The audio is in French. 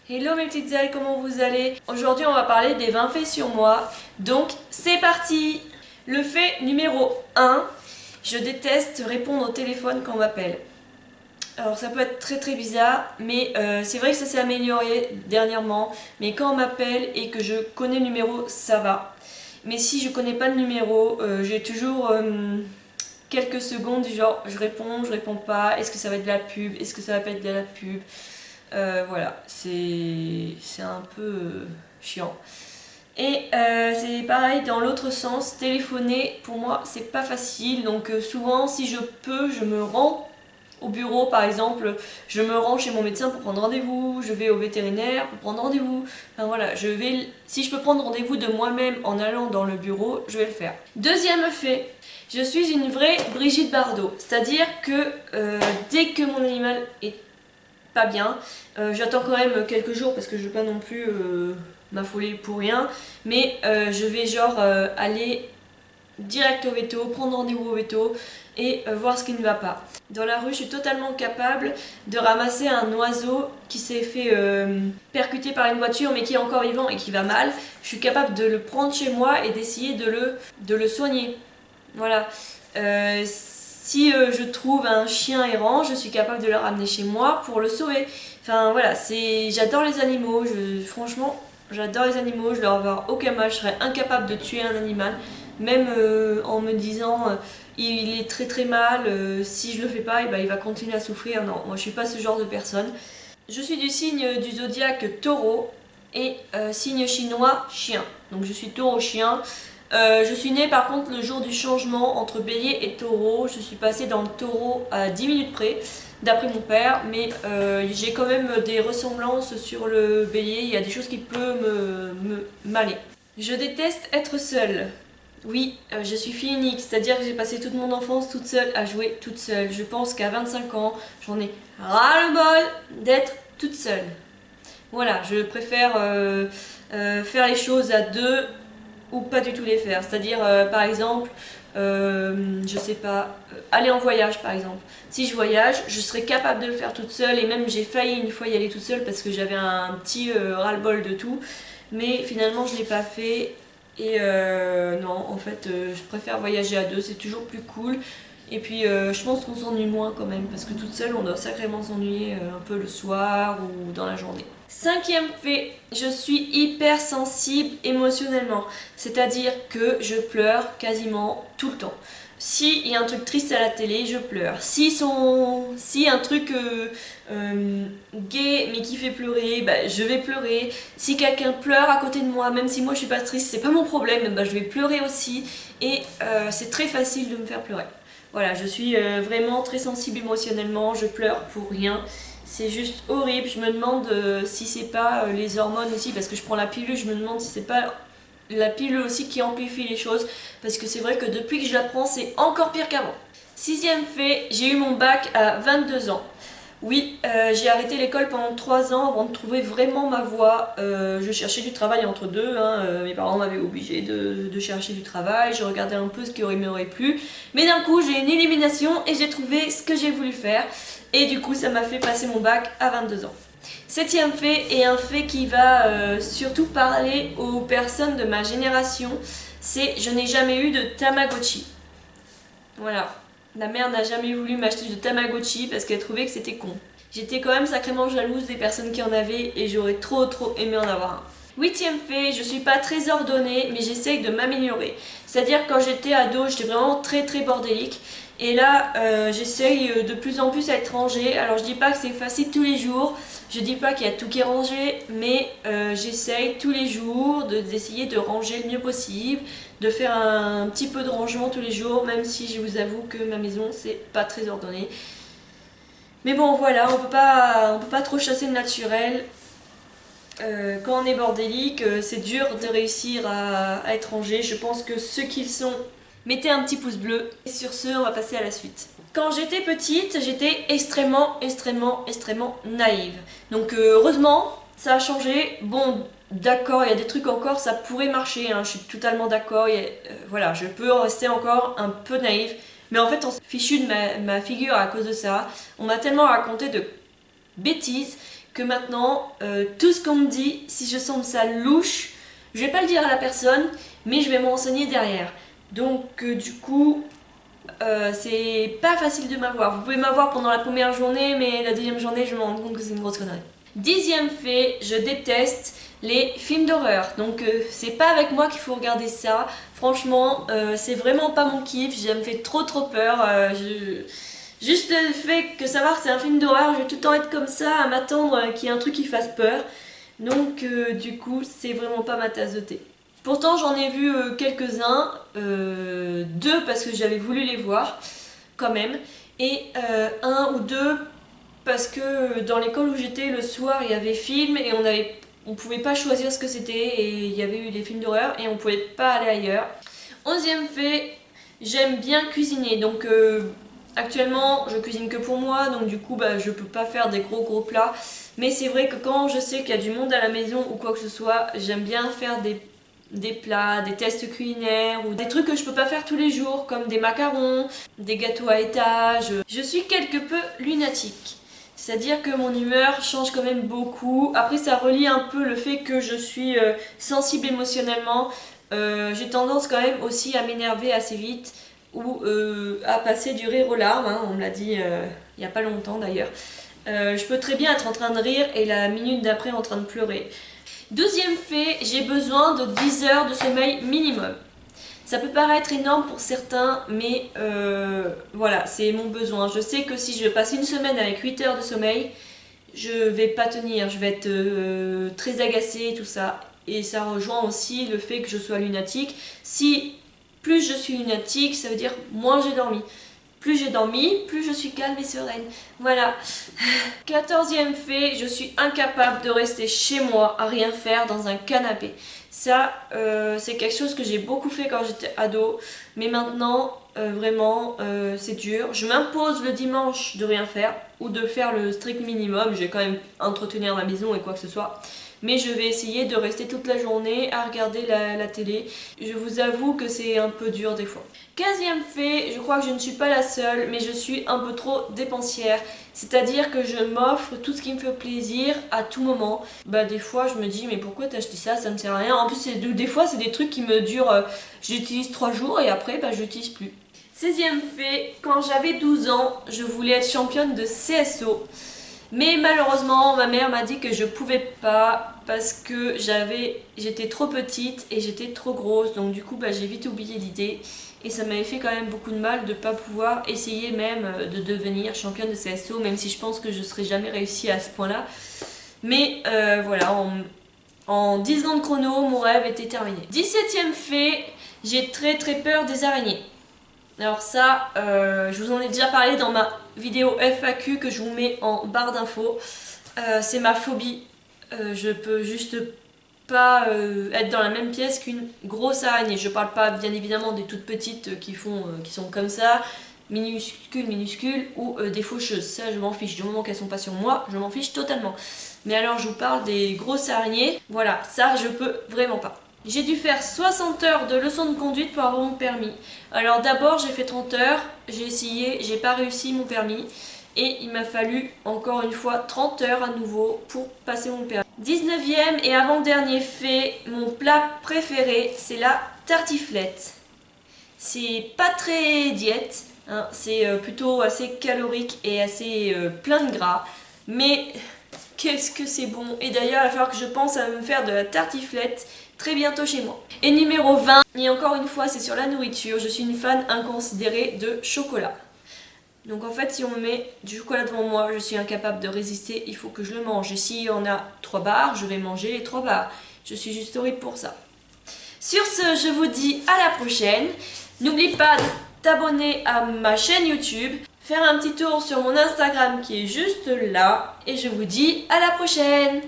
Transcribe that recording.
Hello mes petites ailes, comment vous allez? Aujourd'hui on va parler des 20 faits sur moi, donc c'est parti! Le fait numéro 1, je déteste répondre au téléphone quand on m'appelle. Alors ça peut être très bizarre, mais c'est vrai que ça s'est amélioré dernièrement, mais quand on m'appelle et que je connais le numéro, ça va. Mais si je connais pas le numéro, j'ai toujours quelques secondes du genre je réponds pas, est-ce que ça va être de la pub, est-ce que ça va pas être de la pub? Voilà, c'est un peu chiant. Et c'est pareil dans l'autre sens, téléphoner pour moi c'est pas facile, donc souvent si je peux je me rends au bureau par exemple, je me rends chez mon médecin pour prendre rendez-vous, je vais au vétérinaire pour prendre rendez-vous, enfin voilà, si je peux prendre rendez-vous de moi-même en allant dans le bureau, je vais le faire. Deuxième fait, je suis une vraie Brigitte Bardot, c'est-à-dire que dès que mon animal est pas bien. J'attends quand même quelques jours parce que je veux pas non plus m'affoler pour rien. Mais je vais genre aller direct au veto, prendre rendez-vous au veto et voir ce qui ne va pas. Dans la rue, je suis totalement capable de ramasser un oiseau qui s'est fait percuter par une voiture mais qui est encore vivant et qui va mal. Je suis capable de le prendre chez moi et d'essayer de le soigner. Voilà. Si je trouve un chien errant, je suis capable de le ramener chez moi pour le sauver. Enfin voilà, j'adore les animaux, franchement, j'adore les animaux, je leur vois aucun mal, je serais incapable de tuer un animal, même en me disant il est très mal, si je le fais pas, et ben, il va continuer à souffrir. Non, moi je suis pas ce genre de personne. Je suis du signe du zodiaque taureau et signe chinois chien. Donc je suis taureau-chien. Je suis née par contre le jour du changement entre bélier et taureau. Je suis passée dans le taureau à 10 minutes près, d'après mon père, mais j'ai quand même des ressemblances sur le bélier. Il y a des choses qui peuvent m'aller. Je déteste être seule. Oui, je suis fille unique, c'est-à-dire que j'ai passé toute mon enfance toute seule à jouer toute seule. Je pense qu'à 25 ans, j'en ai ras-le-bol d'être toute seule. Voilà, je préfère faire les choses à deux ou pas du tout les faire. C'est-à-dire, par exemple, je sais pas, aller en voyage par exemple. Si je voyage, je serais capable de le faire toute seule et même j'ai failli une fois y aller toute seule parce que j'avais un petit ras-le-bol de tout. Mais finalement, je l'ai pas fait. Et non, en fait, je préfère voyager à deux, c'est toujours plus cool. Et puis, je pense qu'on s'ennuie moins quand même, parce que toute seule, on doit sacrément s'ennuyer un peu le soir ou dans la journée. Cinquième fait, je suis hyper sensible émotionnellement, c'est-à-dire que je pleure quasiment tout le temps. S'il y a un truc triste à la télé, je pleure. Si un truc gay mais qui fait pleurer, bah, je vais pleurer. Si quelqu'un pleure à côté de moi, même si moi je suis pas triste, c'est pas mon problème, bah, je vais pleurer aussi. Et c'est très facile de me faire pleurer. Voilà, je suis vraiment très sensible émotionnellement, je pleure pour rien. C'est juste horrible, je me demande si c'est pas les hormones aussi, parce que je prends la pilule, je me demande si c'est pas la pilule aussi qui amplifie les choses, parce que c'est vrai que depuis que je la prends, c'est encore pire qu'avant. Sixième fait, j'ai eu mon bac à 22 ans. Oui, j'ai arrêté l'école pendant 3 ans avant de trouver vraiment ma voie. Je cherchais du travail entre deux, hein. Mes parents m'avaient obligé de chercher du travail, je regardais un peu ce qui m'aurait plu. Mais d'un coup, j'ai une illumination et j'ai trouvé ce que j'ai voulu faire. Et du coup, ça m'a fait passer mon bac à 22 ans. Septième fait, et un fait qui va surtout parler aux personnes de ma génération, c'est je n'ai jamais eu de Tamagotchi. Voilà. Ma mère n'a jamais voulu m'acheter de Tamagotchi parce qu'elle trouvait que c'était con. J'étais quand même sacrément jalouse des personnes qui en avaient et j'aurais trop aimé en avoir un. Huitième fait, je suis pas très ordonnée mais j'essaye de m'améliorer. C'est-à-dire quand j'étais ado, j'étais vraiment très bordélique. Et là, j'essaye de plus en plus à être rangée. Alors je dis pas que c'est facile tous les jours, je dis pas qu'il y a tout qui est rangé, mais j'essaye tous les jours d'essayer de ranger le mieux possible, de faire un petit peu de rangement tous les jours, même si je vous avoue que ma maison c'est pas très ordonné. Mais bon voilà, on peut pas trop chasser le naturel. Quand on est bordélique, c'est dur de réussir à être rangé. Je pense que ceux qui le sont, mettez un petit pouce bleu. Et sur ce, on va passer à la suite. Quand j'étais petite, j'étais extrêmement naïve. Donc heureusement, ça a changé. Bon, d'accord, il y a des trucs encore, ça pourrait marcher, hein, je suis totalement d'accord. Voilà, je peux rester encore un peu naïve. Mais en fait, on s'est fichu de ma figure à cause de ça. On m'a tellement raconté de bêtises que maintenant, tout ce qu'on me dit, si je sens ça louche, je vais pas le dire à la personne, mais je vais me renseigner derrière. Donc du coup, c'est pas facile de m'avoir. Vous pouvez m'avoir pendant la première journée, mais la deuxième journée, je me rends compte que c'est une grosse connerie. 10e fait, je déteste les films d'horreur. Donc c'est pas avec moi qu'il faut regarder ça. Franchement, c'est vraiment pas mon kiff. Ça me fait trop peur. Juste le fait que savoir que c'est un film d'horreur, je vais tout le temps être comme ça, à m'attendre qu'il y ait un truc qui fasse peur. Donc du coup, c'est vraiment pas ma tasse de thé. Pourtant, j'en ai vu quelques-uns, deux parce que j'avais voulu les voir quand même, et un ou deux parce que dans l'école où j'étais, le soir, il y avait film et on pouvait pas choisir ce que c'était, et il y avait eu des films d'horreur et on pouvait pas aller ailleurs. 11e fait, j'aime bien cuisiner, donc actuellement je cuisine que pour moi, donc du coup je peux pas faire des gros plats, mais c'est vrai que quand je sais qu'il y a du monde à la maison ou quoi que ce soit, j'aime bien faire des plats, des tests culinaires ou des trucs que je peux pas faire tous les jours, comme des macarons, des gâteaux à étage. Je suis quelque peu lunatique. C'est-à-dire que mon humeur change quand même beaucoup. Après, ça relie un peu le fait que je suis sensible émotionnellement. J'ai tendance quand même aussi à m'énerver assez vite ou à passer du rire aux larmes. Hein. On me l'a dit il n'y a pas longtemps d'ailleurs. Je peux très bien être en train de rire et la minute d'après en train de pleurer. 12e fait, j'ai besoin de 10 heures de sommeil minimum. Ça peut paraître énorme pour certains, mais voilà, c'est mon besoin. Je sais que si je passe une semaine avec 8 heures de sommeil, je vais pas tenir, je vais être très agacée et tout ça. Et ça rejoint aussi le fait que je sois lunatique. Si plus je suis lunatique, ça veut dire moins j'ai dormi. Plus j'ai dormi, plus je suis calme et sereine. Voilà. 14e fait, je suis incapable de rester chez moi à rien faire dans un canapé. Ça, c'est quelque chose que j'ai beaucoup fait quand j'étais ado. Mais maintenant, vraiment, c'est dur. Je m'impose le dimanche de rien faire ou de faire le strict minimum. Je vais quand même entretenir ma maison et quoi que ce soit. Mais je vais essayer de rester toute la journée à regarder la télé. Je vous avoue que c'est un peu dur des fois. 15e fait, je crois que je ne suis pas la seule, mais je suis un peu trop dépensière. C'est-à-dire que je m'offre tout ce qui me fait plaisir à tout moment. Des fois je me dis mais pourquoi t'as acheté ça, ça ne sert à rien. En plus des fois c'est des trucs qui me durent, j'utilise 3 jours et après je l'utilise plus. 16e fait, quand j'avais 12 ans, je voulais être championne de CSO. Mais malheureusement, ma mère m'a dit que je pouvais pas parce que j'étais trop petite et j'étais trop grosse. Donc du coup, j'ai vite oublié l'idée. Et ça m'avait fait quand même beaucoup de mal de ne pas pouvoir essayer même de devenir championne de CSO, même si je pense que je ne serais jamais réussie à ce point-là. Mais voilà, en 10 secondes chrono, mon rêve était terminé. 17e fait, j'ai très peur des araignées. Alors ça, je vous en ai déjà parlé dans ma vidéo FAQ que je vous mets en barre d'infos. C'est ma phobie. Je peux juste pas être dans la même pièce qu'une grosse araignée. Je parle pas bien évidemment des toutes petites qui sont comme ça, minuscules ou des faucheuses. Ça je m'en fiche. Du moment qu'elles sont pas sur moi, je m'en fiche totalement. Mais alors je vous parle des grosses araignées. Voilà, ça je peux vraiment pas. J'ai dû faire 60 heures de leçons de conduite pour avoir mon permis. Alors d'abord j'ai fait 30 heures, j'ai essayé, j'ai pas réussi mon permis. Et il m'a fallu encore une fois 30 heures à nouveau pour passer mon permis. 19e et avant-dernier fait, mon plat préféré c'est la tartiflette. C'est pas très diète, hein, c'est plutôt assez calorique et assez plein de gras. Mais qu'est-ce que c'est bon! Et d'ailleurs il va falloir que je pense à me faire de la tartiflette très bientôt chez moi. Et numéro 20, et encore une fois c'est sur la nourriture, je suis une fan inconsidérée de chocolat. Donc en fait si on me met du chocolat devant moi, je suis incapable de résister, il faut que je le mange. Et s'il y en a 3 barres, je vais manger les 3 barres. Je suis juste horrible pour ça. Sur ce, je vous dis à la prochaine. N'oublie pas de t'abonner à ma chaîne YouTube, faire un petit tour sur mon Instagram qui est juste là. Et je vous dis à la prochaine!